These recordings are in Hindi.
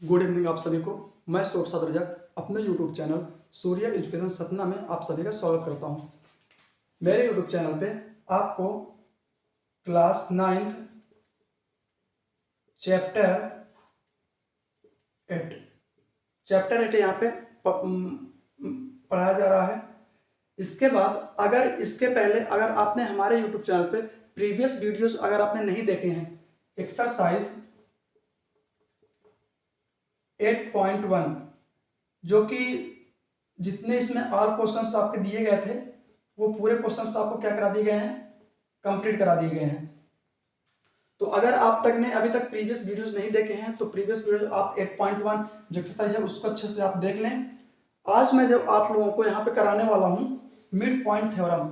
गुड इवनिंग आप सभी को। मैं शोभ सदरजक अपने यूट्यूब चैनल सूर्य एजुकेशन सतना में आप सभी का स्वागत करता हूं। मेरे यूट्यूब चैनल पे आपको क्लास 9 चैप्टर 8 यहाँ पे पढ़ाया जा रहा है। इसके बाद इसके पहले अगर आपने हमारे यूट्यूब चैनल पे प्रीवियस वीडियोस अगर आपने नहीं देखे हैं, एक्सरसाइज 8.1 जो कि जितने इसमें ऑल क्वेश्चंस आपके दिए गए थे वो पूरे क्वेश्चंस आपको क्या करा दिए गए हैं, कंप्लीट करा दिए गए हैं। तो अगर आप तक ने अभी तक प्रीवियस वीडियोस नहीं देखे हैं तो प्रीवियस वीडियो आप 8.1 जो एक्सरसाइज है उसको अच्छे से आप देख लें। आज मैं जब आप लोगों को यहाँ पे कराने वाला हूँ मिड पॉइंट थ्योरम।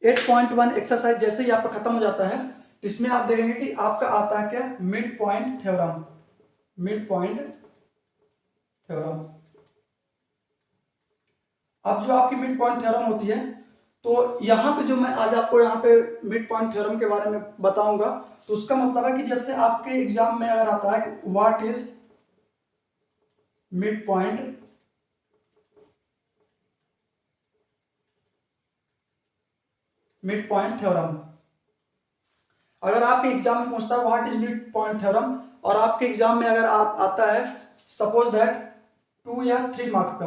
8.1 एक्सरसाइज जैसे ही आपका खत्म हो जाता है तो इसमें आप देखेंगे कि आपका आता है क्या, mid point theorem. Mid point theorem. अब जो आपकी मिड पॉइंट थ्योरम होती है तो यहां पे जो मैं आज आपको यहाँ पे मिड पॉइंट थ्योरम के बारे में बताऊंगा तो उसका मतलब है कि जैसे आपके एग्जाम में अगर आता है what is mid point theorem. अगर आपके एग्जाम में पूछता है what is mid point theorem और आपके एग्जाम में अगर आता है सपोज दैट 2 या 3 मार्क्स का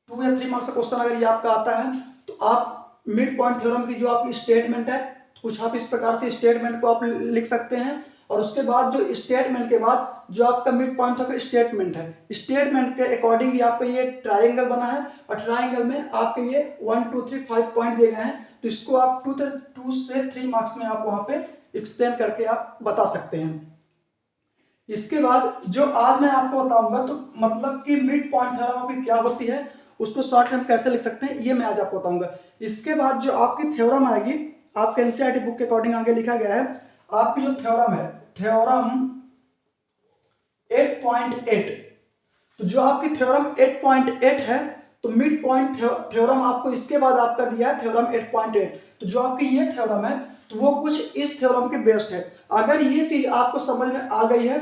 2 या 3 मार्क्स का क्वेश्चन अगर ये आपका आता है तो आप मिड पॉइंट थ्योरम की जो आपकी स्टेटमेंट है कुछ आप इस प्रकार से स्टेटमेंट को आप लिख सकते हैं और उसके बाद जो स्टेटमेंट के बाद जो आपका मिड पॉइंट का स्टेटमेंट है, स्टेटमेंट के अकॉर्डिंग आपका ये ट्राइंगल बना है और ट्राइंगल में आपके ये 1 2 3 5 पॉइंट दिए गए हैं। तो इसको आप 2 से 3 मार्क्स में आप वहां पे एक्सप्लेन करके आप बता सकते हैं। इसके बाद जो आज मैं आपको बताऊंगा तो मतलब कि मिड पॉइंट थ्योरम की क्या होती है उसको शॉर्ट में कैसे लिख सकते हैं ये मैं आज आपको बताऊंगा। इसके बाद जो आपकी थ्योरम आएगी आपके एनसीईआरटी बुक के अकॉर्डिंग आगे लिखा गया है आपकी जो थ्योरम है थ्योरम 8.8। तो जो आपकी थ्योरम 8.8 है तो मिड पॉइंट थ्योरम आपको इसके बाद आपका दिया है थ्योरम 8.8। तो जो आपकी ये थ्योरम है तो वो कुछ इस थ्योरम के बेस्ड है। अगर ये चीज आपको समझ में आ गई है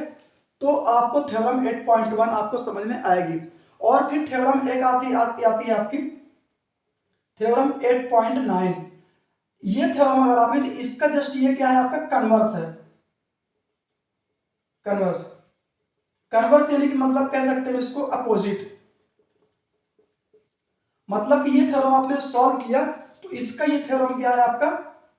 तो आपको थ्योरम 8.1 आपको समझ में आएगी। और फिर थ्योरम एक आती है आपकी थ्योरम 8.9। ये थ्योरम अगर आप इसका जस्ट ये क्या है आपका कन्वर्स है। कन्वर्स यानी कि मतलब कह सकते हैं इसको अपोजिट। मतलब कि ये थ्योरम आपने सॉल्व किया तो इसका ये थ्योरम क्या है आपका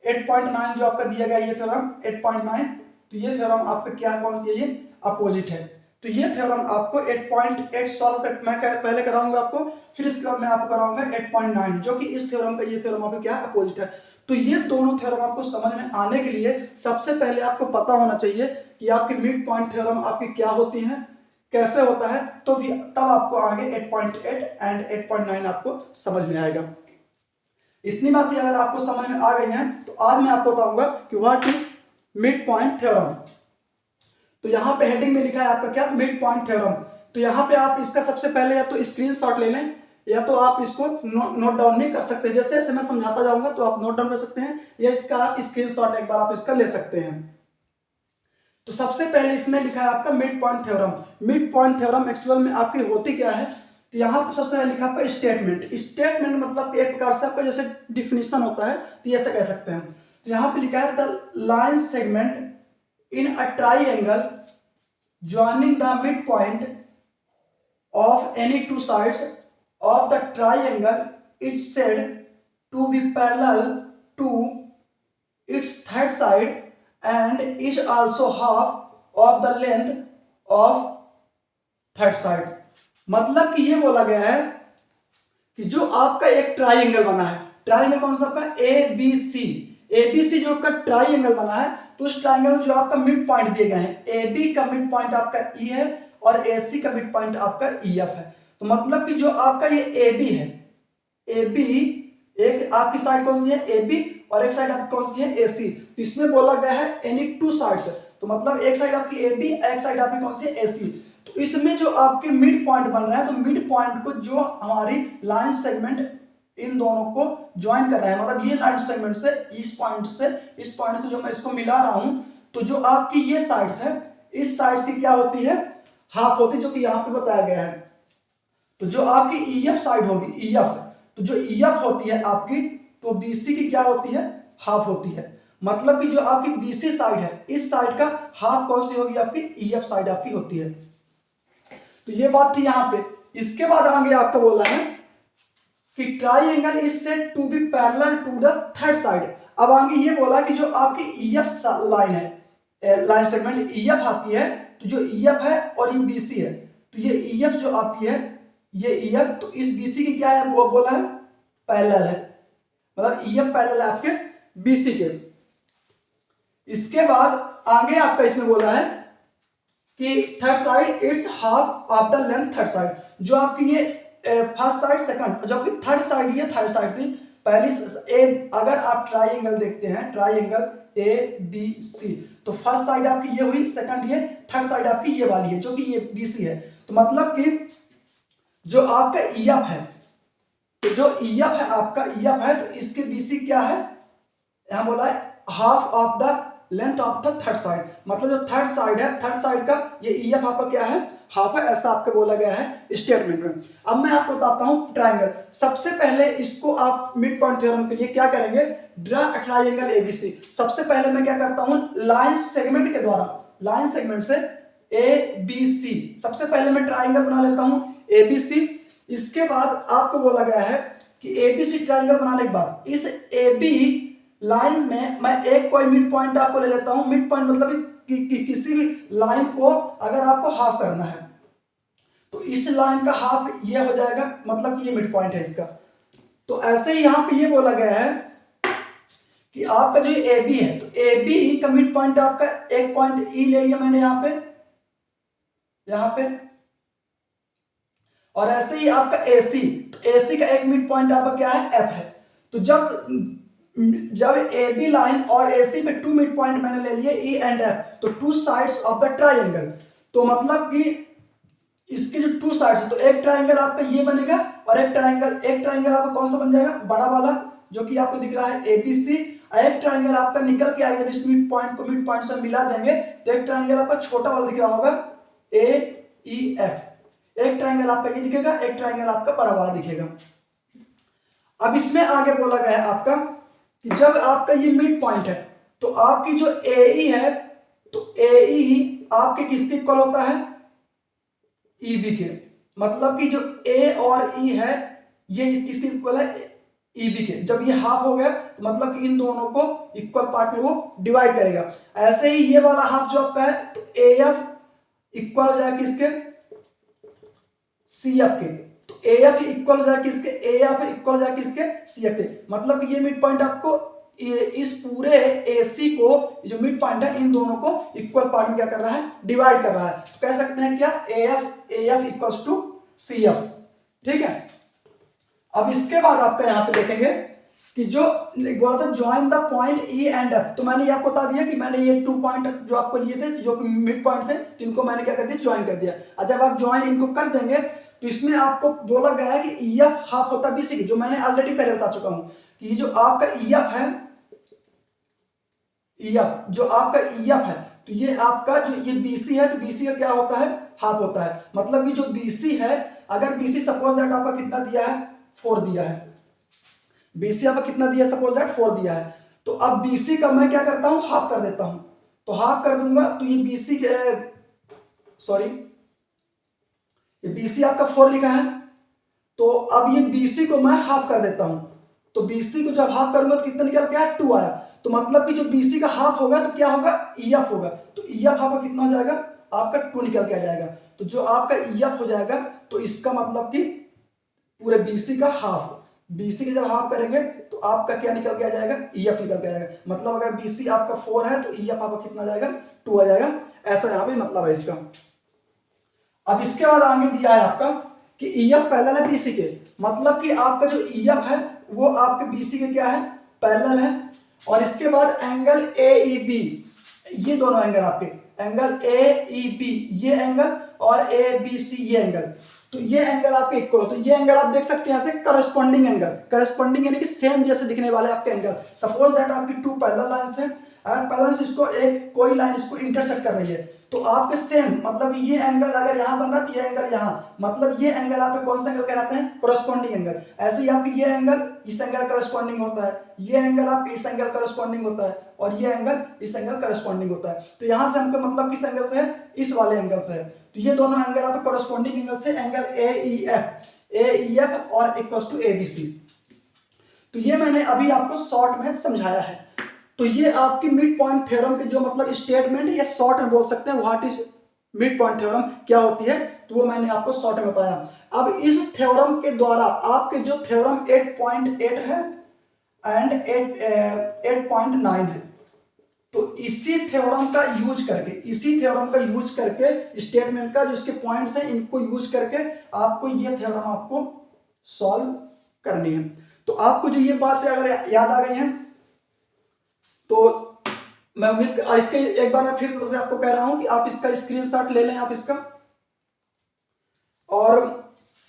8.9 जो आपका दिया गया ये थ्योरम 8.9। तो ये थ्योरम आपका क्या कौन सी है, ये अपोजिट है। तो ये थ्योरम आपको 8.8 सॉल्व कर मैं पहले कराऊंगा आपको, फिर इसके बाद मैं आपको कराऊंगा 8.9 जो कि इस थ्योरम का ये थ्योरम आपका क्या अपोजिट है। तो ये दोनों थ्योरम आपको समझ में आने के लिए सबसे पहले आपको पता होना चाहिए कि आपकी मिड पॉइंट थ्योरम आपकी क्या होती है, कैसे होता है, तो भी तब आपको आगे 8.8 एंड 8.9 आपको समझ में आएगा। इतनी बातें अगर आपको समझ में आ गई हैं तो आज मैं आपको बताऊंगा कि what is mid point theorem. तो यहां पे हेडिंग में लिखा है आपका क्या, मिड पॉइंट थ्योरम। तो यहां पे आप इसका सबसे पहले या तो स्क्रीनशॉट ले लें या तो आप इसको नोट डाउन भी कर सकते हैं। जैसे जैसे मैं समझाता जाऊंगा तो आप नोट डाउन कर सकते हैं या इसका आप स्क्रीनशॉट एक बार आप इसका ले सकते हैं। तो सबसे पहले इसमें लिखा है आपका mid point theorem. Mid point theorem actual में आपकी होती क्या है, तो यहाँ पर सबसे पहले लिखा आपका स्टेटमेंट। स्टेटमेंट मतलब एक प्रकार से आपका जैसे डिफिनीशन होता है तो ऐसे कह सकते हैं। तो यहाँ पे लिखा है the line segment in a triangle joining the midpoint of any two sides of the triangle is said to be parallel to its third side and is also half of the length of third side। मतलब कि ये बोला गया है कि जो आपका एक ट्राइंगल बना है, ट्राइंगल कौन सा आपका एबीसी जो आपका ट्राइंगल बना है तो उस ट्राइंगल में जो आपका मिड पॉइंट दिए गए हैं, ए का मिड पॉइंट आपका ई है और एसी का मिड पॉइंट आपका ई एफ है। तो मतलब कि जो आपका ये ए बी है, ए बी एक आपकी साइड कौन सी है ए बी और एक साइड आपकी कौन सी है ए सी। तो इसमें बोला गया है एनी टू साइड्स, तो मतलब एक साइड आपकी ए बी एक साइड आपकी कौन सी है ए सी। तो इसमें जो आपके मिड पॉइंट बन रहा है तो मिड पॉइंट को जो हमारी लाइन सेगमेंट इन दोनों को ज्वाइन कर रहा है, मतलब ये लाइन सेगमेंट से इस पॉइंट को जो मैं इसको मिला रहा हूं तो जो आपकी ये साइड्स है, इस साइड्स की क्या होती है, हाफ होती है, जो कि यहाँ पे बताया गया है। तो जो आपकी ईएफ साइड होगी, ईएफ, तो जो ईएफ होती है आपकी, तो बीसी की क्या होती है, हाफ होती है। मतलब कि जो आपकी बीसी साइड है, इस साइड का हाफ कौन सी होगी, आपकी ईएफ साइड आपकी होती है। तो ये बात थी यहां पे। इसके बाद आगे आपका बोला है कि triangle is said to be parallel to the third side. अब आगे ये बोला कि जो आपकी ईएफ लाइन है, लाइन सेगमेंट ईएफ आपकी है, तो जो ईएफ है और ये बीसी है, तो ये ईएफ जो आपकी है, ये ईएफ, तो इस बीसी की क्या है, वो बोला है पैरेलल है, मतलब ईएफ पैरेलल है आपके बीसी के। इसके बाद आगे आपका इसमें बोला है कि third side it's half of the length third side. जो आपकी ये फर्स्ट साइड सेकंड, जो आपकी थर्ड साइड, ये थर्ड साइड थी पहली। अगर आप ट्राइंगल देखते हैं, ट्राइंगल ए बी सी, तो फर्स्ट साइड आपकी ये हुई, सेकंड ये, थर्ड साइड आपकी ये वाली है, जो कि ये बीसी है। तो मतलब कि जो आपका ईएफ है, तो जो ईएफ है आपका, ईएफ है, तो इसके बीसी क्या है, यहां बोला है half of the length of the third side. मतलब जो थर्ड साइड है, थर्ड साइड का ये ईएफ आपका क्या है, हाफ है, ऐसा आपको बोला गया है स्टेटमेंट में। अब मैं आपको बताता हूं ट्राइंगल। सबसे पहले इसको आप मिड पॉइंट थ्योरम के लिए क्या करेंगे, ड्रा ट्राइंगल एबीसी। सबसे पहले मैं क्या करता हूं, लाइन सेगमेंट के द्वारा, लाइन सेगमेंट से ए बी सी, सबसे पहले मैं ट्राइंगल बना लेता हूं एबीसी। इसके बाद आपको बोला गया है कि एबीसी ट्राइंगल बनाने के बाद इस एबी लाइन में मैं एक कोई मिड पॉइंट आपको ले लेता हूं। मिड पॉइंट मतलब किसी भी लाइन को अगर आपको हाफ करना है, तो इस लाइन का हाफ ये हो जाएगा, मतलब कि ये मिड पॉइंट है इसका। तो ऐसे ही यहां पे ये बोला गया है कि आपका जो ए बी है, तो ए बी का मिड पॉइंट आपका एक पॉइंट ई ले लिया मैंने यहां पे, और ऐसे ही आपका ए सी, तो ए सी का एक मिड पॉइंट आपका क्या है, एफ है। तो जब ए बी लाइन और ए सी पे टू मिड पॉइंट मैंने ले लिए ई एंड एफ, तो two sides of the triangle, तो मतलब कि इसके जो टू साइड्स है, तो एक ट्राइंगल आपका ये बनेगा और एक ट्राइंगल आपका कौन सा बन जाएगा, बड़ा वाला, जो कि आपको दिख रहा है एबीसी। एक ट्राइंगल आपका निकल के आएगा, इस मिड पॉइंट को मिड पॉइंट से मिला देंगे, तो एक ट्राइंगल आपका छोटा वाला दिख रहा होगा ए ई एफ। एक ट्राइंगल आपका ये दिखेगा, एक ट्राइंगल आपका बड़ा वाला दिखेगा। अब इसमें आगे बोला गया है आपका कि जब आपका ये मिड पॉइंट है, तो आपकी जो ए ई है, तो ए ई आपके किसके इक्वल होता है, ई बी के। मतलब कि जो ए और ई है, ये किसके इक्वल है, ई बी के। जब ये हाफ हो गया, तो मतलब कि इन दोनों को इक्वल पार्ट में वो डिवाइड करेगा। ऐसे ही ये वाला हाफ जो आपका है, तो ए एफ इक्वल हो जाएगा किसके, सी एफ के। तो ए एफ इक्वल हो जाएगा किसके, ए एफ इक्वल हो जाएगा किसके, सी एफ के। मतलब कि ये मिड पॉइंट आपको इस पूरे AC को, जो मिड पॉइंट है, इन दोनों को इक्वल पार्ट में क्या कर रहा है, डिवाइड कर रहा है। तो कह सकते हैं क्या, AF इक्वल्स टू CF। ठीक है। अब इसके बाद आपका यहाँ पे देखेंगे कि जो बोला था join the point E and F, तो मैंने ये आपको बता दिया कि मैंने ये 2 पॉइंट जो आपको लिए थे, जो मिड पॉइंट थे, तो इनको मैंने क्या कर दिया, ज्वाइन कर दिया। और जब आप ज्वाइन इनको कर देंगे, तो इसमें आपको बोला गया है कि EF हाफ होता है BC की, जो मैंने ऑलरेडी पहले बता चुका हूं कि ये जो आपका EF है, EF जो आपका EF है, तो ये आपका जो ये BC है, तो BC का क्या होता है, हाफ होता है। मतलब कि जो BC है, अगर BC सपोज दैट आपका कितना दिया है, 4 दिया है, BC आपका कितना दिया, सपोज दैट 4 दिया है, तो अब BC का मैं क्या करता हूं, हाफ कर देता हूं। तो हाफ कर दूंगा, तो ये BC ये BC आपका 4 लिखा है, तो अब ये BC को मैं हाफ कर देता हूं। तो BC को जब हाफ करूंगा, तो कितना निकल के आया, 2 आया। तो मतलब कि जो BC का हाफ होगा, तो क्या होगा, EF होगा। तो EF आपका कितना हो जाएगा, आपका 2 निकल के आ जाएगा। तो जो आपका EF हो जाएगा, तो इसका मतलब कि पूरे BC का हाफ, BC के जब हाफ करेंगे, तो आपका क्या निकल के आ जाएगा, EF निकल के आ जाएगा। मतलब अगर BC आपका 4 है, तो EF आपका कितना आ जाएगा, 2 आ जाएगा। ऐसा यहाँ पे मतलब है इसका। अब इसके बाद आगे दिया है आपका कि EF पैरेलल है BC के। मतलब कि आपका जो EF है, वो आपके BC के क्या है, पैरेलल है। और इसके बाद एंगल AEB, ये दोनों एंगल आपके, एंगल AEB ये एंगल और ABC ये एंगल, तो ये एंगल आपके इक्वल हो, तो ये एंगल आप देख सकते हैं यहाँ से करस्पॉन्डिंग एंगल, करस्पॉन्डिंग यानी कि सेम जैसे दिखने वाले आपके एंगल। सपोज दैट आपकी टू पैरेलल लाइंस है, अगर पैरेलल इसको एक कोई लाइन इसको इंटरसेक्ट कर रही है, तो आपके सेम मतलब ये एंगल अगर यहाँ बन रहा है तो ये एंगल यहाँ, मतलब ये एंगल आपके कौन सा एंगल कहलाते हैं, करस्पॉन्डिंग एंगल। ऐसे ही आपकी ये एंगल इस एंगल करस्पॉन्डिंग होता है, ये एंगल आपके इस एंगल करस्पॉन्डिंग होता है, और ये एंगल इस एंगल करस्पॉन्डिंग होता है। तो यहाँ से हमको मतलब किस एंगल से है, इस वाले एंगल से है। तो ये दोनों एंगल आपके करस्पॉन्डिंग एंगल से एंगल AEF और इक्वल्स टू ABC। तो ये मैंने अभी आपको शॉर्ट में समझाया है। तो ये आपकी मिड पॉइंट थ्योरम के जो मतलब स्टेटमेंट या शॉर्ट में बोल सकते हैं what is mid point theorem क्या होती है, तो वो मैंने आपको शॉर्ट में बताया। अब इस थ्योरम के द्वारा आपके जो थ्योरम 8.8 है एंड 8.9 है, तो इसी थ्योरम का यूज करके स्टेटमेंट का जो इसके पॉइंट्स हैं इनको यूज करके आपको ये थ्योरम आपको सॉल्व करनी है। तो आपको जो ये बातें अगर याद आ गई हैं तो मैं उम्मीद इसके एक बार मैं फिर से आपको कह रहा हूं कि आप इसका स्क्रीनशॉट ले लें आप इसका। और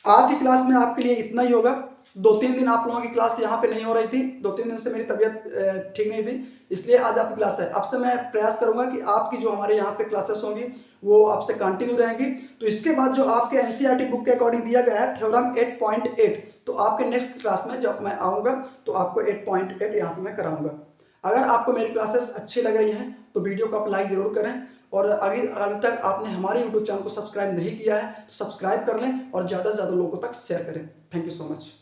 आज की क्लास में आपके लिए इतना ही होगा। 2-3 दिन आप लोगों की क्लास यहाँ पे नहीं हो रही थी, 2-3 दिन से मेरी तबीयत ठीक नहीं थी, इसलिए आज आपकी क्लास है। अब से मैं प्रयास करूंगा कि आपकी जो हमारे यहाँ पे क्लासेस होंगी वो आपसे कंटिन्यू रहेंगी। तो इसके बाद जो आपके NCERT बुक के अकॉर्डिंग दिया गया है थ्योरम 8.8, तो आपके नेक्स्ट क्लास में जब मैं आऊँगा तो आपको 8.8 यहाँ पर मैं कराऊँगा। अगर आपको मेरी क्लासेस अच्छी लग रही हैं तो वीडियो को आप लाइक जरूर करें, और अभी तक आपने हमारे यूट्यूब चैनल को सब्सक्राइब नहीं किया है तो सब्सक्राइब कर लें और ज़्यादा से ज़्यादा लोगों तक शेयर करें। Thank you so much.